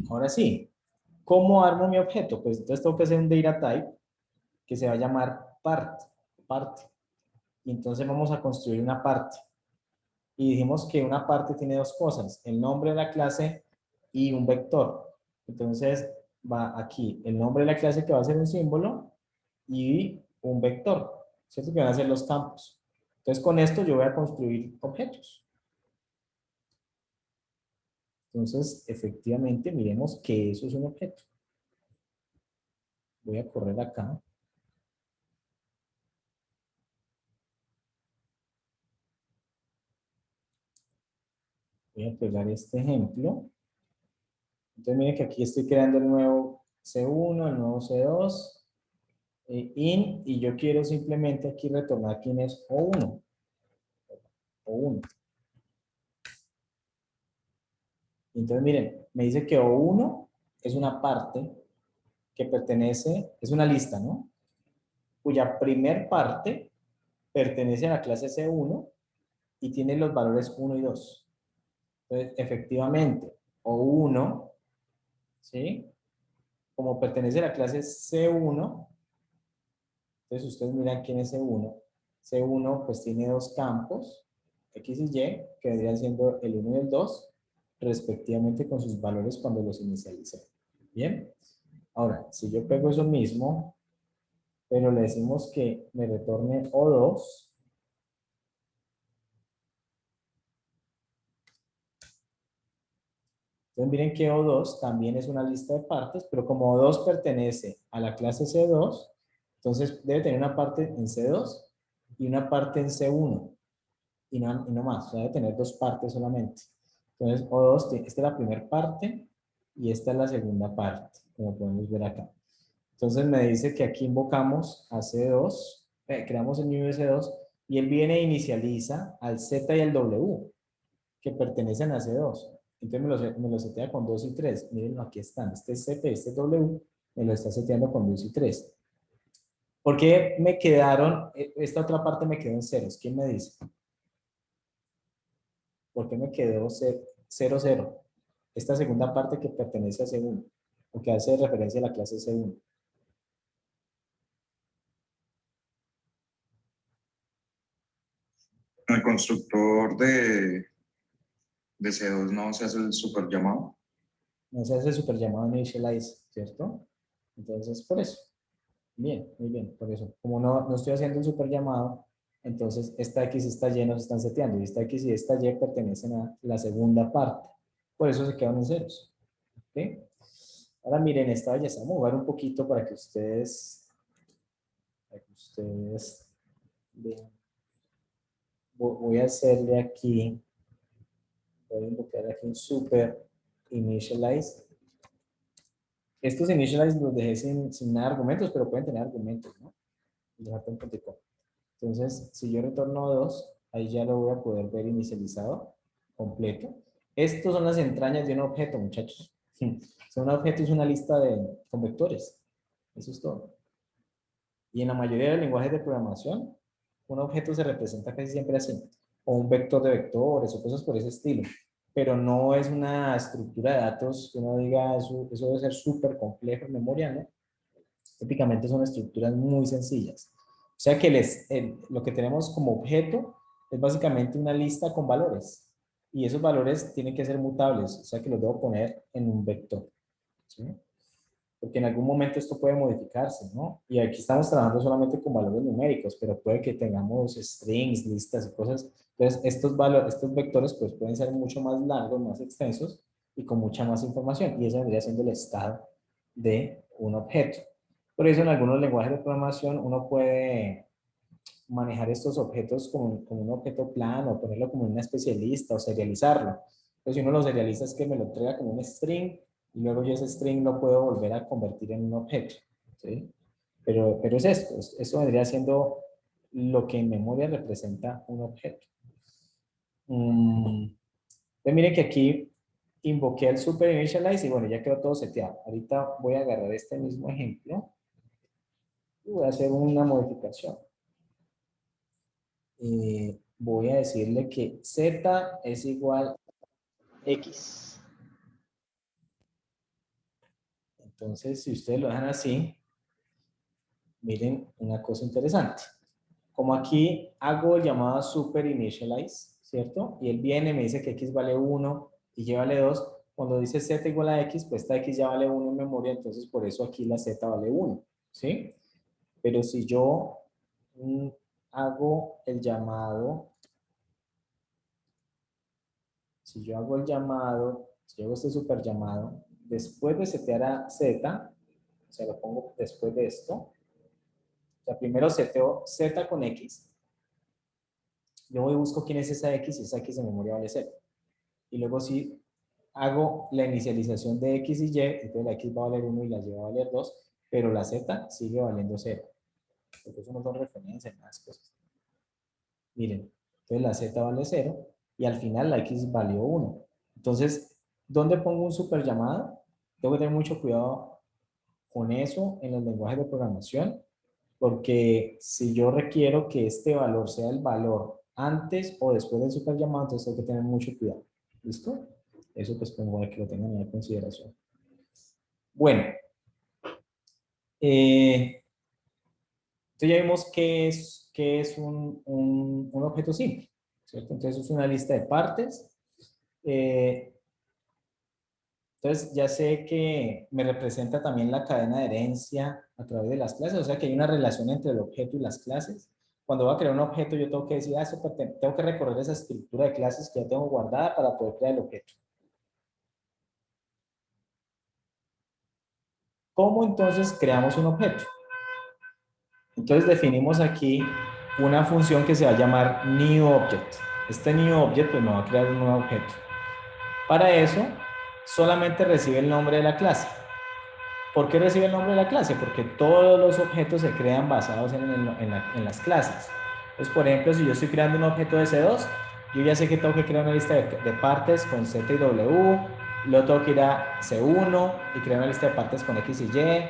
Ahora sí, ¿cómo armo mi objeto? Pues entonces tengo que hacer un data type que se va a llamar parte. Y entonces vamos a construir una parte. Y dijimos que una parte tiene dos cosas, el nombre de la clase y un vector. Entonces va aquí el nombre de la clase que va a ser un símbolo y un vector, ¿cierto? Que van a ser los campos. Entonces con esto yo voy a construir objetos. Entonces, efectivamente, miremos que eso es un objeto. Voy a correr acá. Voy a pegar este ejemplo. Entonces, miren que aquí estoy creando el nuevo C1, el nuevo C2, in, y yo quiero simplemente aquí retornar quién es O1. O1. Entonces, miren, me dice que O1 es una parte que pertenece, es una lista, ¿no? Cuya primer parte pertenece a la clase C1 y tiene los valores 1 y 2. Entonces, efectivamente, O1, ¿sí? Como pertenece a la clase C1, entonces ustedes miran quién es C1. C1 pues tiene dos campos, X y Y, que vendrían siendo el 1 y el 2, respectivamente con sus valores cuando los inicialicé. Bien, ahora, si yo pego eso mismo, pero le decimos que me retorne O2, entonces miren que O2 también es una lista de partes, pero como O2 pertenece a la clase C2, entonces debe tener una parte en C2 y una parte en C1, y no más, o sea, debe tener dos partes solamente. Entonces O2, esta es la primera parte y esta es la segunda parte, como podemos ver acá. Entonces me dice que aquí invocamos a C2, creamos el new C2, y él viene e inicializa al Z y al W, que pertenecen a C2. Entonces me lo setea con 2 y 3. Miren, aquí están. Este es Z y este es W. Me lo está seteando con 2 y 3. ¿Por qué me quedaron, esta otra parte me quedó en ceros? ¿Quién me dice? ¿Por qué me quedó 0, 0? Esta segunda parte que pertenece a C1, o que hace referencia a la clase C1. El constructor de C2 no se hace el super llamado. No se hace super llamado initialize, ¿cierto? Entonces, por eso. Bien, muy bien, por eso. Como no estoy haciendo el super llamado, entonces esta X y esta Y no se están seteando, y esta X y esta Y pertenecen a la segunda parte. Por eso se quedan en ceros. ¿Ok? Ahora miren esta belleza. Vamos a jugar un poquito para que ustedes vean. Voy a hacerle aquí, voy a invocar aquí un super initialize. Estos initialize los dejé sin nada de argumentos, pero pueden tener argumentos, ¿no? Entonces, si yo retorno 2, ahí ya lo voy a poder ver inicializado, completo. Estos son las entrañas de un objeto, muchachos. Un objeto es una lista con vectores. Eso es todo. Y en la mayoría de lenguajes de programación, un objeto se representa casi siempre así, o un vector de vectores o cosas por ese estilo. Pero no es una estructura de datos que uno diga, eso debe ser súper complejo en memoria, ¿no? Típicamente son estructuras muy sencillas. O sea que lo que tenemos como objeto es básicamente una lista con valores. Y esos valores tienen que ser mutables, o sea que los debo poner en un vector. ¿Sí? Porque en algún momento esto puede modificarse, ¿no? Y aquí estamos trabajando solamente con valores numéricos, pero puede que tengamos strings, listas y cosas. Entonces, estos vectores pues, pueden ser mucho más largos, más extensos y con mucha más información. Y eso vendría siendo el estado de un objeto. Por eso en algunos lenguajes de programación uno puede manejar estos objetos como un objeto plano, ponerlo como una especie de lista o serializarlo. Entonces, si uno lo serializa es que me lo entrega como un string y luego yo ese string lo puedo volver a convertir en un objeto. ¿Sí? Pero es esto, esto vendría siendo lo que en memoria representa un objeto. Entonces, miren que aquí invoqué el super initialize y bueno, ya quedó todo seteado. Ahorita voy a agarrar este mismo ejemplo y voy a hacer una modificación. Voy a decirle que z es igual a x. Entonces, si ustedes lo dejan así, miren una cosa interesante. Como aquí hago el llamado super initialize, ¿cierto? Y él viene, me dice que x vale 1 y y vale 2. Cuando dice z igual a x, pues esta x ya vale 1 en memoria, entonces por eso aquí la z vale 1, ¿sí? Pero si yo hago el llamado, si yo hago el llamado, si yo hago este super llamado, después de setear a z, o sea, lo pongo después de esto, o sea, primero seteo z con x, yo voy y busco quién es esa x y esa x en memoria vale 0. Y luego si hago la inicialización de x y y, entonces la x va a valer 1 y la y va a valer 2, pero la z sigue valiendo 0. Porque eso no son referencias, más cosas. Miren, entonces la z vale 0 y al final la x valió 1. Entonces, ¿dónde pongo un super llamado? Tengo que tener mucho cuidado con eso en los lenguajes de programación, porque si yo requiero que este valor sea el valor antes o después del super llamado, entonces tengo que tener mucho cuidado. ¿Listo? Eso pues pongo que lo tengan en consideración. Bueno, entonces ya vimos qué es un objeto simple, ¿cierto? Entonces es una lista de partes. Entonces ya sé que me representa también la cadena de herencia a través de las clases, o sea que hay una relación entre el objeto y las clases. Cuando voy a crear un objeto, yo tengo que decir, tengo que recorrer esa estructura de clases que ya tengo guardada para poder crear el objeto. ¿Cómo entonces creamos un objeto? Entonces definimos aquí una función que se va a llamar newObject. Este newObject pues me va a crear un nuevo objeto. Para eso, solamente recibe el nombre de la clase. ¿Por qué recibe el nombre de la clase? Porque todos los objetos se crean basados en las clases. Entonces, por ejemplo, si yo estoy creando un objeto de C2, yo ya sé que tengo que crear una lista de partes con Z y W, luego tengo que ir a C1 y crear una lista de partes con X y Y,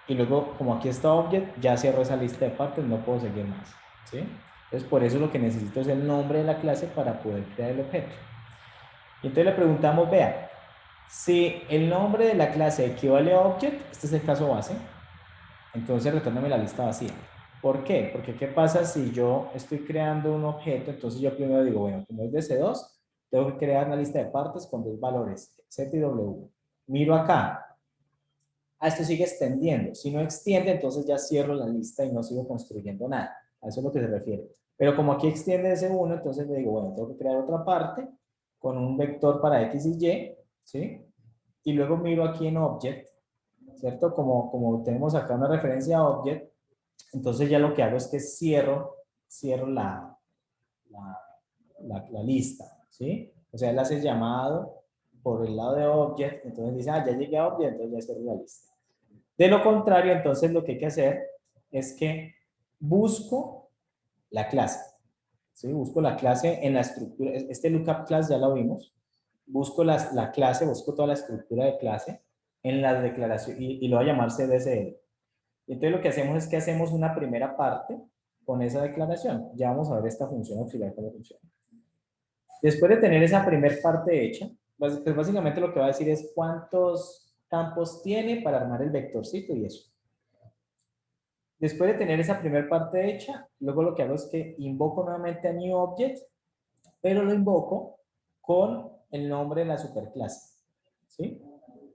y luego, como aquí está Object, ya cierro esa lista de partes, no puedo seguir más, ¿sí? Entonces, por eso lo que necesito es el nombre de la clase para poder crear el objeto. Y entonces le preguntamos, vea, si el nombre de la clase equivale a object, este es el caso base, entonces retórname la lista vacía. ¿Por qué? Porque ¿qué pasa si yo estoy creando un objeto? Entonces yo primero digo, bueno, como es de C2, tengo que crear una lista de partes con dos valores, Z y W. Miro acá. Esto sigue extendiendo. Si no extiende, entonces ya cierro la lista y no sigo construyendo nada. A eso es lo que se refiere. Pero como aquí extiende ese 1, entonces le digo, bueno, tengo que crear otra parte con un vector para X y Y, ¿sí? Y luego miro aquí en Object, ¿cierto? Como tenemos acá una referencia a Object, entonces ya lo que hago es que cierro la lista, ¿sí? O sea, él hace llamado por el lado de Object, entonces dice, ya llegué a Object, entonces ya cierro la lista. De lo contrario, entonces lo que hay que hacer es que busco la clase, ¿sí? Busco la clase en la estructura, este lookup class ya lo vimos, busco la clase, busco toda la estructura de clase en la declaración y lo voy a llamar CDSL. Entonces lo que hacemos es que hacemos una primera parte con esa declaración. Ya vamos a ver esta función auxiliar cómo funciona. Después de tener esa primera parte hecha, pues básicamente lo que va a decir es cuántos campos tiene para armar el vectorcito y eso. Después de tener esa primera parte hecha, luego lo que hago es que invoco nuevamente a newObject, pero lo invoco con el nombre de la superclase, ¿sí?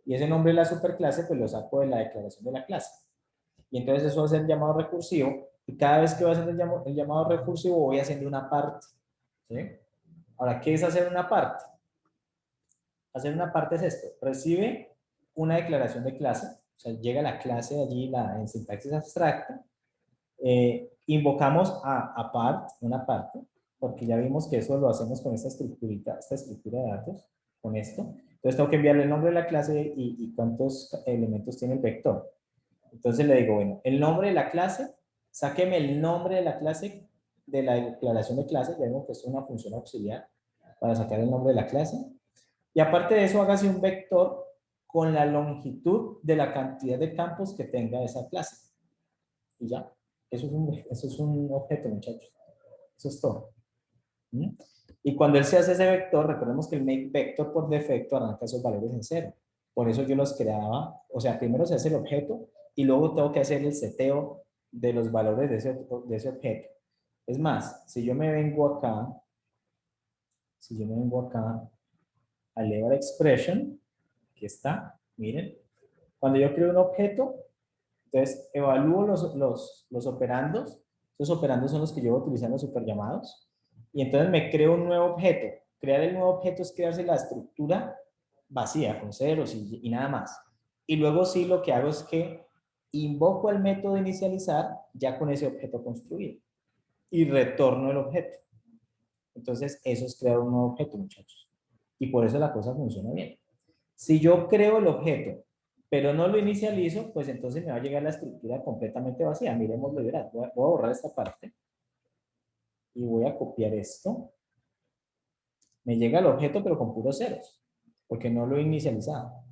Y ese nombre de la superclase pues lo saco de la declaración de la clase. Y entonces eso va a ser el llamado recursivo, y cada vez que voy a hacer el llamado recursivo voy haciendo una parte, ¿sí? Ahora, ¿qué es hacer una parte? Hacer una parte es esto, recibe una declaración de clase, o sea, llega la clase allí en sintaxis abstracta, invocamos a part, una parte, porque ya vimos que eso lo hacemos con esta estructura de datos, con esto. Entonces tengo que enviarle el nombre de la clase y cuántos elementos tiene el vector. Entonces le digo, bueno, el nombre de la clase, sáqueme el nombre de la clase de la declaración de clase, ya vemos que es una función auxiliar para sacar el nombre de la clase. Y aparte de eso, hágase un vector con la longitud de la cantidad de campos que tenga esa clase. Y ya, eso es un objeto, muchachos. Eso es todo. ¿Mm? Y cuando él se hace ese vector, recordemos que el make vector por defecto arranca esos valores en cero. Por eso yo los creaba, o sea, primero se hace el objeto y luego tengo que hacer el seteo de los valores de ese objeto. Es más, si yo me vengo acá, a Level Expression, aquí está, miren, cuando yo creo un objeto, entonces evalúo los operandos, esos operandos son los que yo voy a utilizar en los superllamados, y entonces me creo un nuevo objeto. Crear el nuevo objeto es crearse la estructura vacía, con ceros y nada más. Y luego sí lo que hago es que invoco el método de inicializar ya con ese objeto construido y retorno el objeto. Entonces eso es crear un nuevo objeto, muchachos. Y por eso la cosa funciona bien. Si yo creo el objeto, pero no lo inicializo, pues entonces me va a llegar la estructura completamente vacía. Miremoslo, verás. Voy a borrar esta parte y voy a copiar esto. Me llega el objeto, pero con puros ceros, porque no lo he inicializado.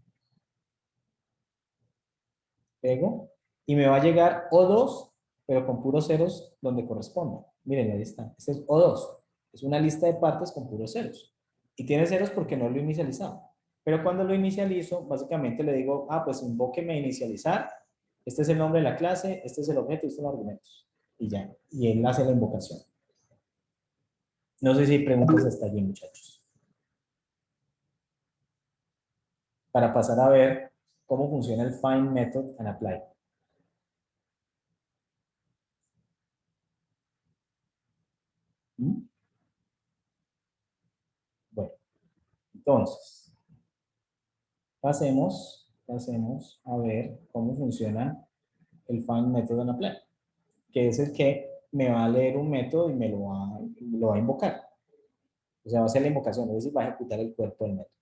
Pego y me va a llegar O2, pero con puros ceros donde corresponda. Miren, ahí está. Este es O2. Es una lista de partes con puros ceros. Y tiene ceros porque no lo he inicializado. Pero cuando lo inicializo, básicamente le digo, pues invóqueme inicializar. Este es el nombre de la clase, este es el objeto y estos son los argumentos. Y ya. Y él hace la invocación. No sé si hay preguntas hasta allí, muchachos. Para pasar a ver cómo funciona el find method and apply. ¿Mm? Bueno, entonces, pasemos a ver cómo funciona el find method and apply, que es el que me va a leer un método y lo va a invocar. O sea, va a hacer la invocación, es decir, va a ejecutar el cuerpo del método.